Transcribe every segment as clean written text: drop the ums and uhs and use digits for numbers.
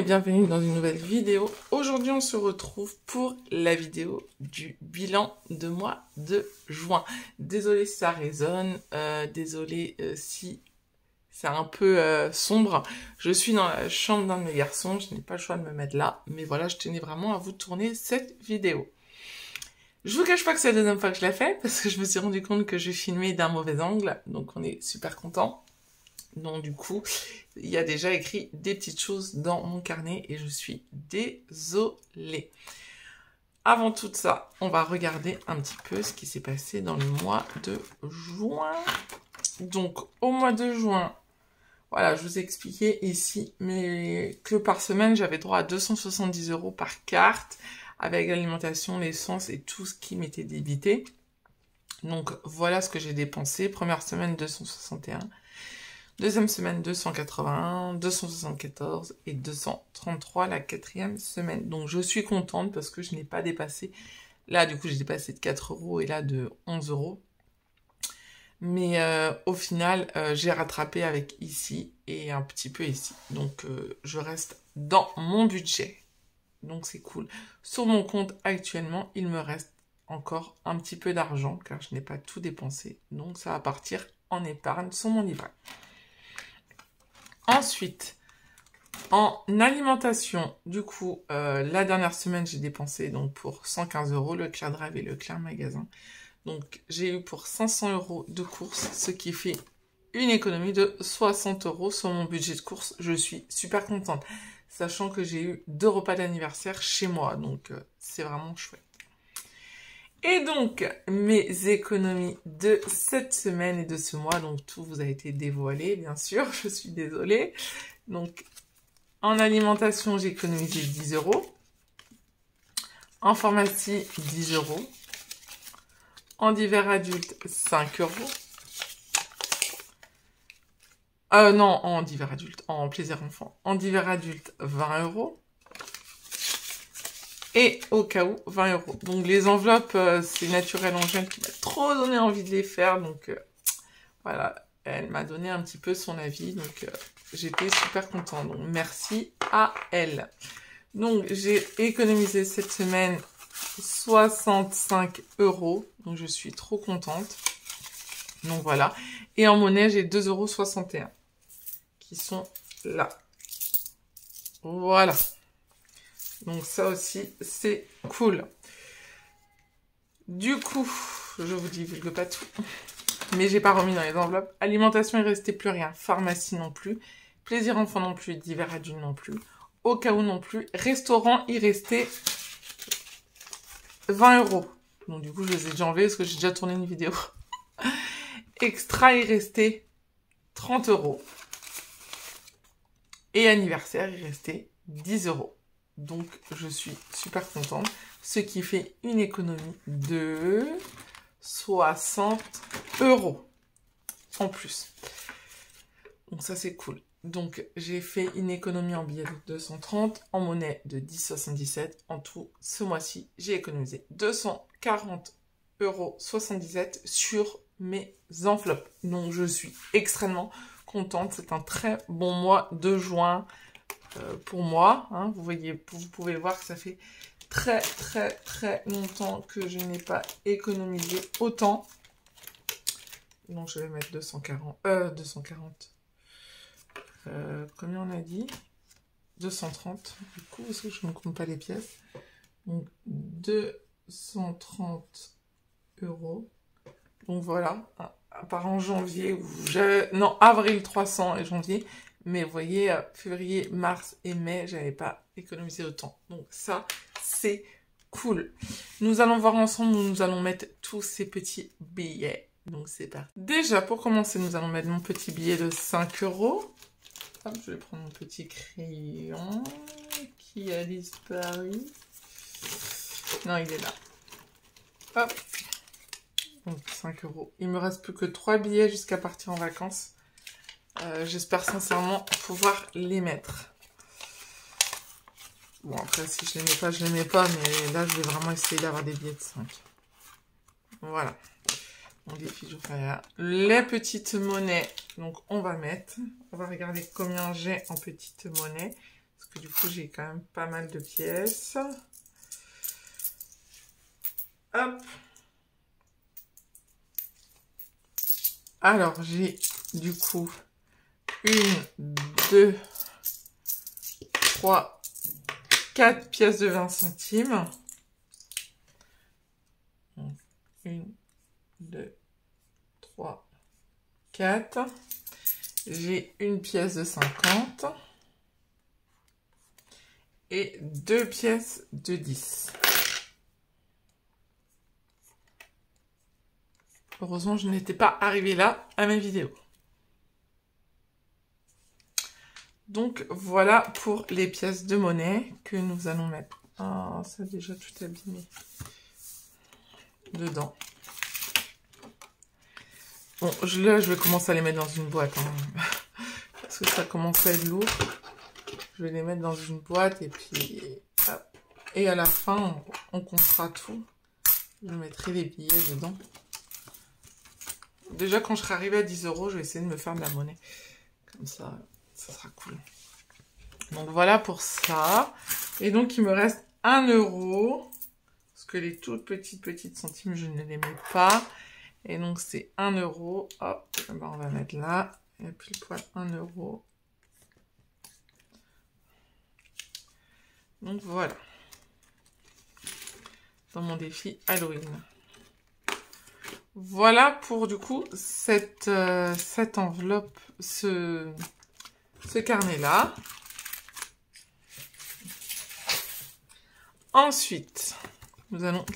et bienvenue dans une nouvelle vidéo. Aujourd'hui, on se retrouve pour la vidéo du bilan de mois de juin. Désolée si ça résonne, désolée si c'est un peu sombre. Je suis dans la chambre d'un de mes garçons, je n'ai pas le choix de me mettre là, mais voilà, je tenais vraiment à vous tourner cette vidéo. Je vous cache pas que c'est la deuxième fois que je la fais, parce que je me suis rendu compte que je filmais d'un mauvais angle, donc on est super content. Donc du coup, il y a déjà écrit des petites choses dans mon carnet et je suis désolée. Avant tout ça, on va regarder un petit peu ce qui s'est passé dans le mois de juin. Donc au mois de juin, voilà, je vous ai expliqué ici, mais que par semaine, j'avais droit à 270 € par carte, avec l'alimentation, l'essence et tout ce qui m'était débité. Donc voilà ce que j'ai dépensé. Première semaine, 261. Deuxième semaine, 281, 274 et 233 la quatrième semaine. Donc, je suis contente parce que je n'ai pas dépassé. Là, du coup, j'ai dépassé de 4 € et là de 11 €. Mais au final, j'ai rattrapé avec ici et un petit peu ici. Donc, je reste dans mon budget. Donc, c'est cool. Sur mon compte, actuellement, il me reste encore un petit peu d'argent car je n'ai pas tout dépensé. Donc, ça va partir en épargne sur mon livret. Ensuite, en alimentation, du coup, la dernière semaine, j'ai dépensé donc pour 115 € Leclerc Drive et Leclerc Magasin. Donc, j'ai eu pour 500 € de courses, ce qui fait une économie de 60 € sur mon budget de courses. Je suis super contente, sachant que j'ai eu 2 repas d'anniversaire chez moi, donc c'est vraiment chouette. Et donc, mes économies de cette semaine et de ce mois, donc tout vous a été dévoilé, bien sûr, je suis désolée. Donc, en alimentation, j'ai économisé 10 €. En pharmacie, 10 €. En divers adulte, 5 €. Non, en divers adulte, en plaisir enfant. En divers adulte, 20 €. Et au cas où, 20 €. Donc les enveloppes, c'est Naturel Angèle qui m'a trop donné envie de les faire. Donc voilà, elle m'a donné un petit peu son avis. Donc j'étais super contente. Donc merci à elle. Donc j'ai économisé cette semaine 65 €. Donc je suis trop contente. Donc voilà. Et en monnaie, j'ai 2,61 € qui sont là. Voilà. Donc ça aussi, c'est cool. Du coup, je vous divulgue pas tout. Mais j'ai pas remis dans les enveloppes. Alimentation, il restait plus rien. Pharmacie non plus. Plaisir enfant non plus. Divers adultes non plus. Au cas où non plus. Restaurant, il restait 20 €. Donc du coup, je les ai déjà enlevés parce que j'ai déjà tourné une vidéo. Extra, il restait 30 €. Et anniversaire, il restait 10 €. Donc, je suis super contente. Ce qui fait une économie de 60 € en plus. Donc, ça, c'est cool. Donc, j'ai fait une économie en billets de 230, en monnaie de 10,77. En tout, ce mois-ci, j'ai économisé 240,77 € sur mes enveloppes. Donc, je suis extrêmement contente. C'est un très bon mois de juin. Pour moi, hein, vous pouvez le voir que ça fait très longtemps que je n'ai pas économisé autant. Donc je vais mettre 240. Combien on a dit? 230 du coup, parce que je ne compte pas les pièces. Donc 230 €. Donc voilà, à part en janvier, non, avril 300 et janvier. Mais vous voyez, février, mars et mai, j'avais pas économisé autant. Donc ça, c'est cool. Nous allons voir ensemble où nous allons mettre tous ces petits billets. Donc c'est parti. Déjà, pour commencer, nous allons mettre mon petit billet de 5 €. Hop, je vais prendre mon petit crayon qui a disparu. Non, il est là. Hop. Donc 5 €. Il me reste plus que 3 billets jusqu'à partir en vacances. J'espère sincèrement pouvoir les mettre. Bon, après, si je les mets pas, je les mets pas. Mais là, je vais vraiment essayer d'avoir des billets de 5. Voilà. On défile, je fais les petites monnaies. Donc, on va mettre. On va regarder combien j'ai en petites monnaies. Parce que du coup, j'ai quand même pas mal de pièces. Hop. Alors, j'ai du coup 1, 2, 3, 4 pièces de 20 centimes. 1, 2, 3, 4. J'ai une pièce de 50. Et 2 pièces de 10. Heureusement, je n'étais pas arrivée là à mes vidéos. Donc, voilà pour les pièces de monnaie que nous allons mettre. Ah, ça a déjà tout abîmé dedans. Bon, là, je vais commencer à les mettre dans une boîte. Hein, parce que ça commence à être lourd. Je vais les mettre dans une boîte et puis... Hop. Et à la fin, on comptera tout. Je mettrai les billets dedans. Déjà, quand je serai arrivée à 10 €, je vais essayer de me faire de la monnaie. Comme ça, ça sera cool. Donc, voilà pour ça. Et donc, il me reste 1 €. Parce que les toutes petites centimes, je ne les mets pas. Et donc, c'est 1 €. Hop, ben, on va mettre là. Et puis, le poil 1 €. Donc, voilà. Dans mon défi Halloween. Voilà pour du coup cette enveloppe, ce carnet-là. Ensuite, nous allons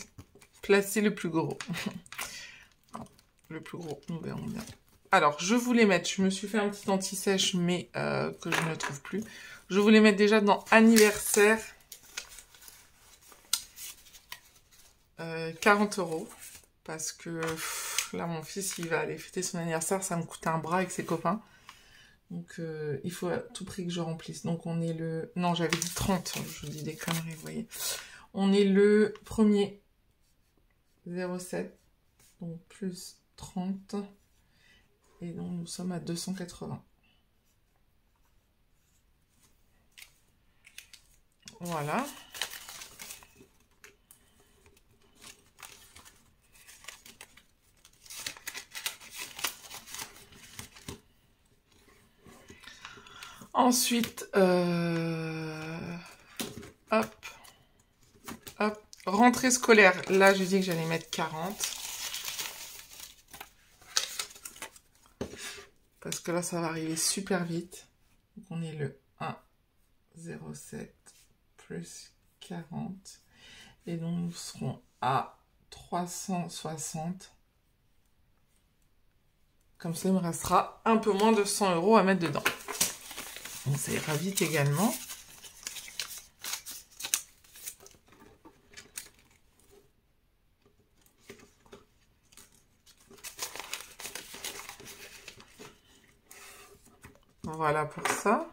placer le plus gros. Le plus gros, nous verrons bien. Alors, je voulais mettre, je me suis fait un petit anti-sèche, mais que je ne trouve plus. Je voulais mettre déjà dans anniversaire 40 €. Parce que là, mon fils, il va aller fêter son anniversaire. Ça me coûte un bras avec ses copains. Donc, il faut à tout prix que je remplisse. Donc, on est le... Non, j'avais dit 30. Je vous dis des conneries, vous voyez. On est le 1er 07. Donc, plus 30. Et donc, nous sommes à 280. Voilà. Ensuite, hop, hop, rentrée scolaire. Là, je dis que j'allais mettre 40. Parce que là, ça va arriver super vite. Donc, on est le 1,07 plus 40. Et donc, nous serons à 360. Comme ça, il me restera un peu moins de 100 € à mettre dedans. Donc, ça ira vite également. Voilà pour ça.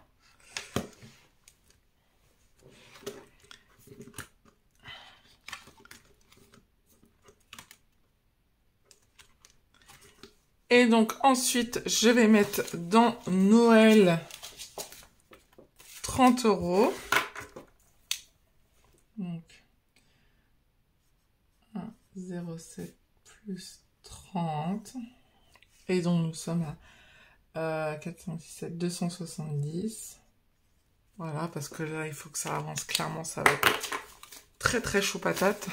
Et donc, ensuite, je vais mettre dans Noël 30 €. Donc, 1,07 plus 30. Et donc, nous sommes à 417, 270. Voilà, parce que là, il faut que ça avance. Clairement, ça va être très, très chaud patate.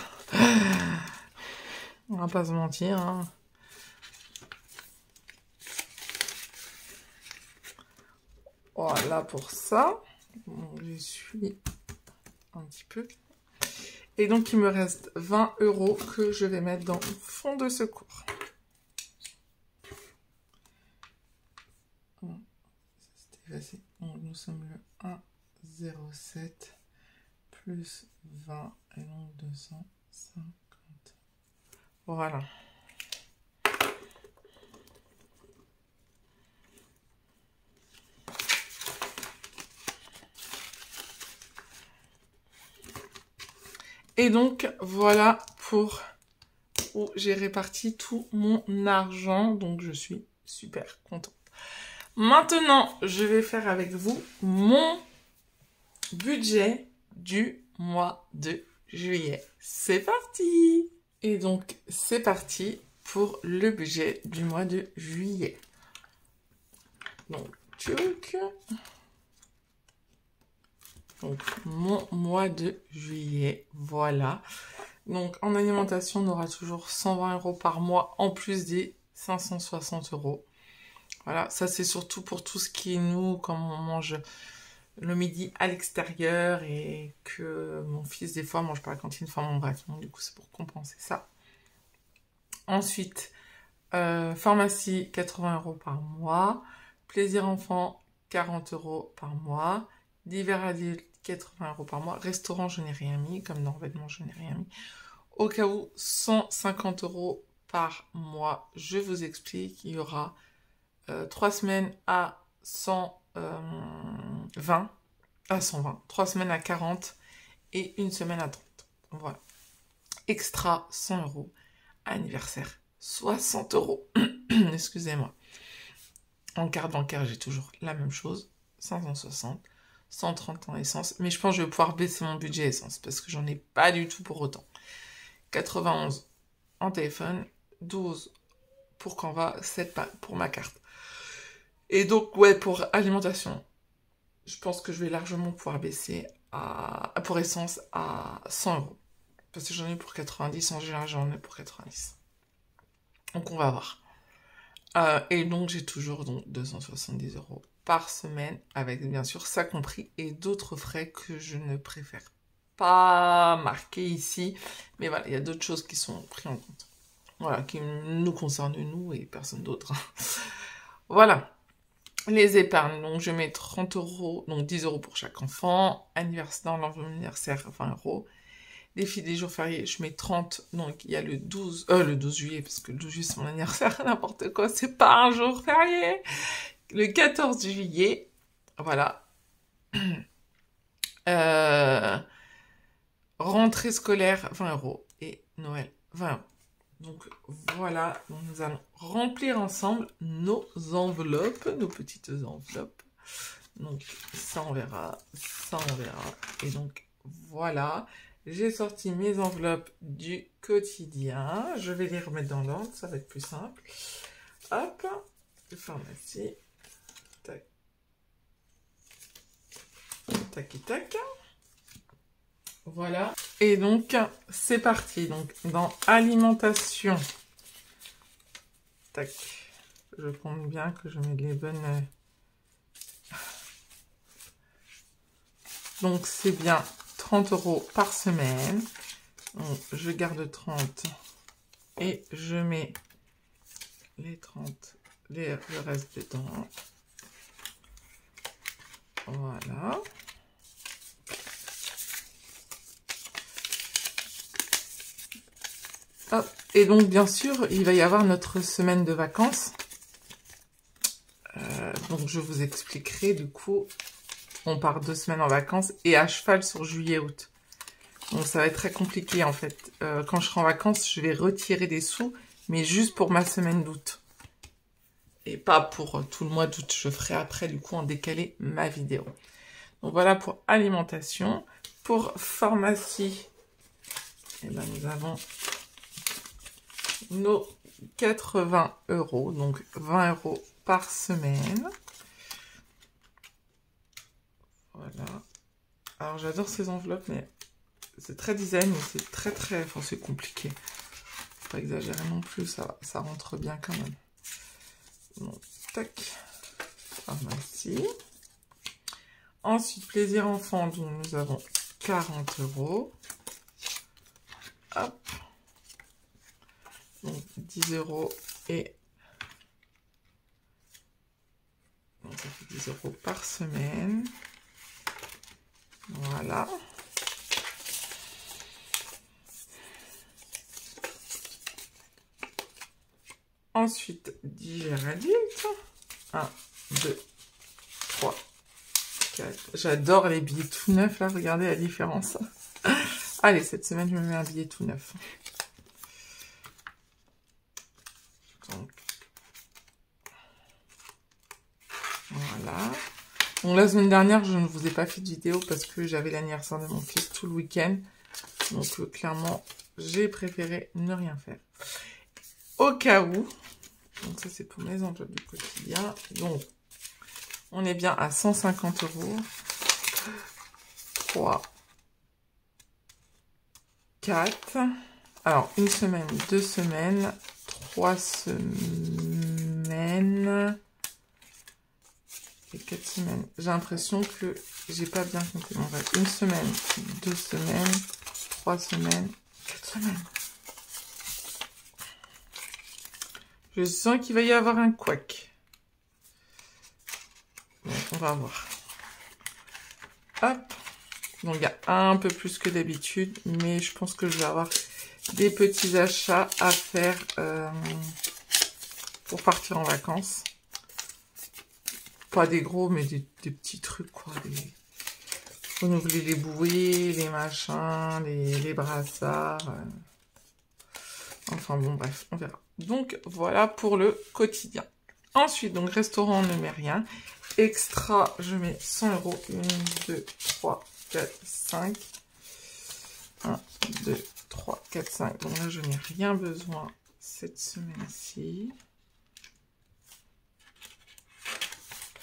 On va pas se mentir, hein. Voilà pour ça. Donc, je suis un petit peu. Et donc, il me reste 20 € que je vais mettre dans le fond de secours. Bon, c'était effacé. Donc, nous sommes le 1,07 plus 20 et donc 250. Voilà. Et donc, voilà pour où j'ai réparti tout mon argent. Donc, je suis super contente. Maintenant, je vais faire avec vous mon budget du mois de juillet. C'est parti! Et donc, c'est parti pour le budget du mois de juillet. Donc, tchouk. Donc, mon mois de juillet, voilà. Donc, en alimentation, on aura toujours 120 € par mois, en plus des 560 €. Voilà, ça c'est surtout pour tout ce qui est nous, comme on mange le midi à l'extérieur et que mon fils des fois mange pas à la cantine, enfin bon bref, donc du coup c'est pour compenser ça. Ensuite, pharmacie 80 € par mois, plaisir enfant 40 € par mois, divers adultes 80 € par mois, restaurant je n'ai rien mis, comme dans vêtements je n'ai rien mis. Au cas où, 150 € par mois, je vous explique, il y aura 3 semaines à 120, 3 semaines à 40 et une semaine à 30. Voilà. Extra 100 €. Anniversaire 60 €. Excusez-moi. En carte bancaire, j'ai toujours la même chose. 560, 130 en essence. Mais je pense que je vais pouvoir baisser mon budget essence parce que j'en ai pas du tout pour autant. 91 en téléphone, 12 pour Canva, 7 pour ma carte. Et donc, ouais, pour alimentation, je pense que je vais largement pouvoir baisser pour essence à 100 €. Parce que j'en ai pour 90, en général, j'en ai pour 90. Donc, on va voir. Et donc, j'ai toujours donc 270 € par semaine, avec bien sûr ça compris, et d'autres frais que je ne préfère pas marquer ici. Mais voilà, il y a d'autres choses qui sont prises en compte. Voilà, qui nous concernent nous et personne d'autre. Voilà. Les épargnes, donc je mets 30 €, donc 10 € pour chaque enfant. Anniversaire, dans l'anniversaire, 20 €. Défi des jours fériés, je mets 30, donc il y a le 12 juillet, parce que le 12 juillet c'est mon anniversaire, n'importe quoi, c'est pas un jour férié. Le 14 juillet, voilà. Rentrée scolaire, 20 € et Noël, 20 €. Donc voilà, nous allons remplir ensemble nos enveloppes, nos petites enveloppes. Donc ça on verra, ça on verra. Et donc voilà, j'ai sorti mes enveloppes du quotidien. Je vais les remettre dans l'ordre, ça va être plus simple. Hop, pharmacie. Tac. Tac et tac. Voilà. Et donc, c'est parti. Donc, dans alimentation. Tac. Je compte bien que je mets les bonnes... Donc, c'est bien 30 € par semaine. Donc, je garde 30. Et je mets les 30, le reste dedans. Voilà. Hop. Et donc, bien sûr, il va y avoir notre semaine de vacances. Donc, je vous expliquerai, du coup, on part 2 semaines en vacances et à cheval sur juillet-août. Donc, ça va être très compliqué, en fait. Quand je serai en vacances, je vais retirer des sous, mais juste pour ma semaine d'août. Et pas pour tout le mois d'août. Je ferai après, du coup, en décalé ma vidéo. Donc, voilà pour alimentation. Pour pharmacie, eh ben, nous avons... nos 80 €, donc 20 € par semaine. Voilà. Alors j'adore ces enveloppes, mais c'est très design, mais c'est très, enfin c'est compliqué. Faut pas exagérer non plus, ça rentre bien quand même. Donc, tac, pharmacie. Ensuite, plaisir enfant, donc nous avons 40 €. Hop. Donc 10 € et donc ça fait 10 € par semaine. Voilà. Ensuite, divers adultes. 1, 2, 3, 4. J'adore les billets tout neufs là, regardez la différence. Allez, cette semaine, je me mets un billet tout neuf. Donc, voilà. Donc la semaine dernière, je ne vous ai pas fait de vidéo parce que j'avais l'anniversaire de mon fils tout le week-end. Donc clairement, j'ai préféré ne rien faire. Au cas où, donc ça c'est pour mes emplois du quotidien. Donc, on est bien à 150 €. 3, 4. Alors, une semaine, 2 semaines, 3 semaines et 4 semaines. J'ai l'impression que j'ai pas bien compté. En vrai, une semaine, 2 semaines, 3 semaines, 4 semaines. Je sens qu'il va y avoir un couac. Bon, on va voir. Hop. Donc, il y a un peu plus que d'habitude, mais je pense que je vais avoir des petits achats à faire pour partir en vacances. Pas des gros, mais des petits trucs, quoi. Renouveler les bouées, les machins, les brassards. Enfin bon, bref, on verra. Donc, voilà pour le quotidien. Ensuite, donc, restaurant, on ne met rien. Extra, je mets 100 €. 1, 2, 3, 4, 5. 1, 2, 3, 4, 5. Donc là, je n'ai rien besoin cette semaine-ci.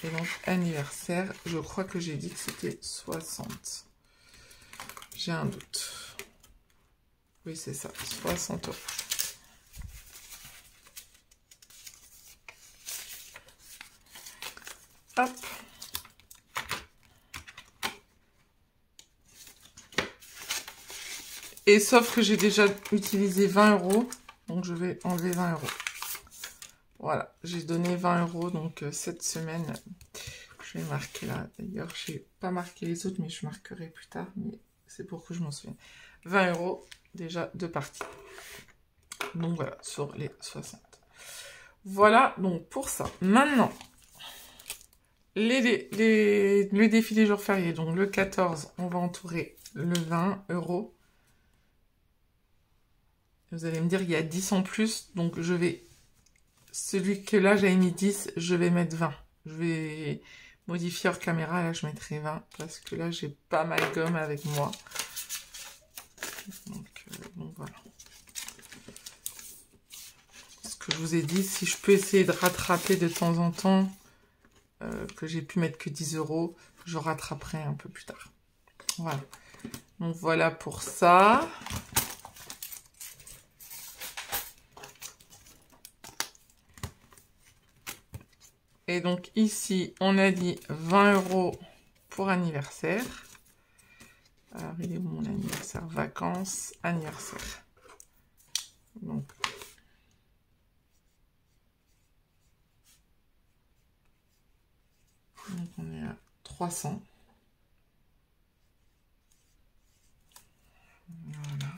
Et donc, anniversaire, je crois que j'ai dit que c'était 60. J'ai un doute. Oui, c'est ça, 60 €. Hop. Et sauf que j'ai déjà utilisé 20 €, donc je vais enlever 20 €. Voilà, j'ai donné 20 €, donc cette semaine, je vais marquer là. D'ailleurs, je n'ai pas marqué les autres, mais je marquerai plus tard, mais c'est pour que je m'en souvienne. 20 € déjà de partie. Donc voilà, sur les 60. Voilà, donc pour ça. Maintenant, le défi des jours fériés. Donc le 14, on va entourer le 20 €. Vous allez me dire, il y a 10 en plus, donc je vais... Celui que là, j'avais mis 10, je vais mettre 20. Je vais modifier hors caméra, là, je mettrai 20, parce que là, j'ai pas mal gomme avec moi. Donc voilà. Ce que je vous ai dit, si je peux essayer de rattraper de temps en temps, que j'ai pu mettre que 10 €, je rattraperai un peu plus tard. Voilà. Donc voilà pour ça. Et donc ici, on a dit 20 € pour anniversaire. Alors, il est où mon anniversaire? Vacances, anniversaire. Donc, on est à 300. Voilà.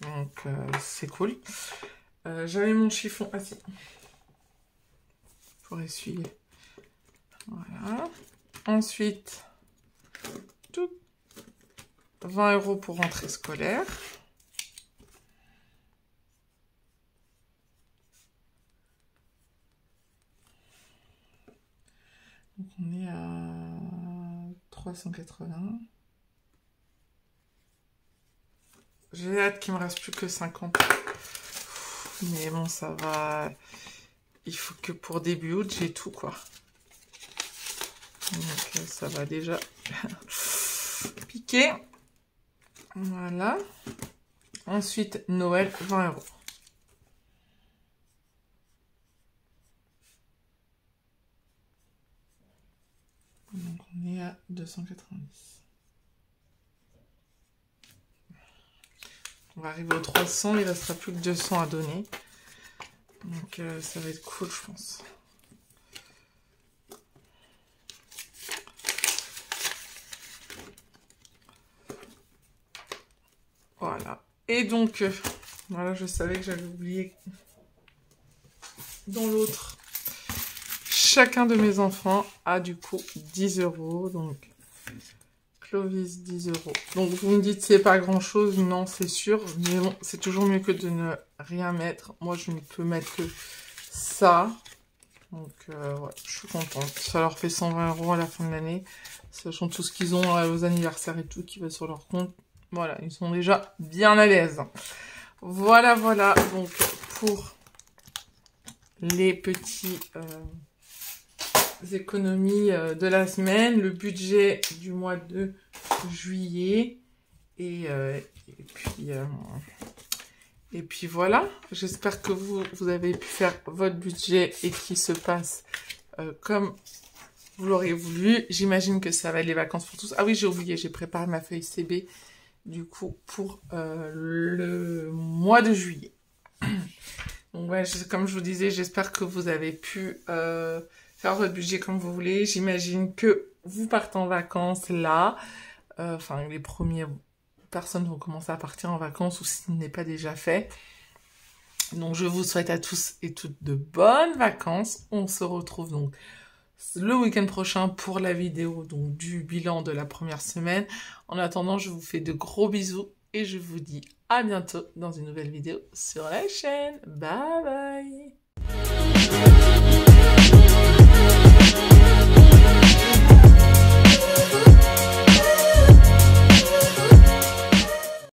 Donc, c'est cool. J'avais mon chiffon assis pour essuyer. Voilà. Ensuite, 20 € pour rentrée scolaire. Donc, on est à 380. J'ai hâte qu'il me reste plus que 50. Mais bon, ça va. Il faut que pour début août, j'ai tout, quoi. Donc, ça va déjà piquer. Voilà. Ensuite, Noël, 20 €. Donc, on est à 290. On va arriver aux 300, il ne restera plus que 200 à donner. Donc, ça va être cool, je pense. Voilà. Et donc, voilà, je savais que j'avais oublié dans l'autre. Chacun de mes enfants a du coup 10 €. Donc, Clovis, 10 euros. Donc, vous me dites, c'est pas grand-chose. Non, c'est sûr. Mais bon, c'est toujours mieux que de ne rien mettre. Moi, je ne peux mettre que ça. Donc, ouais, je suis contente. Ça leur fait 120 euros à la fin de l'année. Sachant tout ce qu'ils ont aux anniversaires et tout qui va sur leur compte. Voilà, ils sont déjà bien à l'aise. Voilà, voilà. Donc, pour les petits économies de la semaine, le budget du mois de juillet. Et puis voilà. J'espère que vous avez pu faire votre budget et qu'il se passe comme vous l'aurez voulu. J'imagine que ça va être les vacances pour tous. Ah oui, j'ai oublié, j'ai préparé ma feuille CB du coup pour le mois de juillet. Donc ouais, comme je vous disais, j'espère que vous avez pu faire votre budget comme vous voulez. J'imagine que vous partez en vacances là. Enfin, les premières personnes vont commencer à partir en vacances ou si ce n'est pas déjà fait. Donc je vous souhaite à tous et toutes de bonnes vacances. On se retrouve donc le week-end prochain pour la vidéo donc du bilan de la première semaine. En attendant, je vous fais de gros bisous et je vous dis à bientôt dans une nouvelle vidéo sur la chaîne. Bye bye!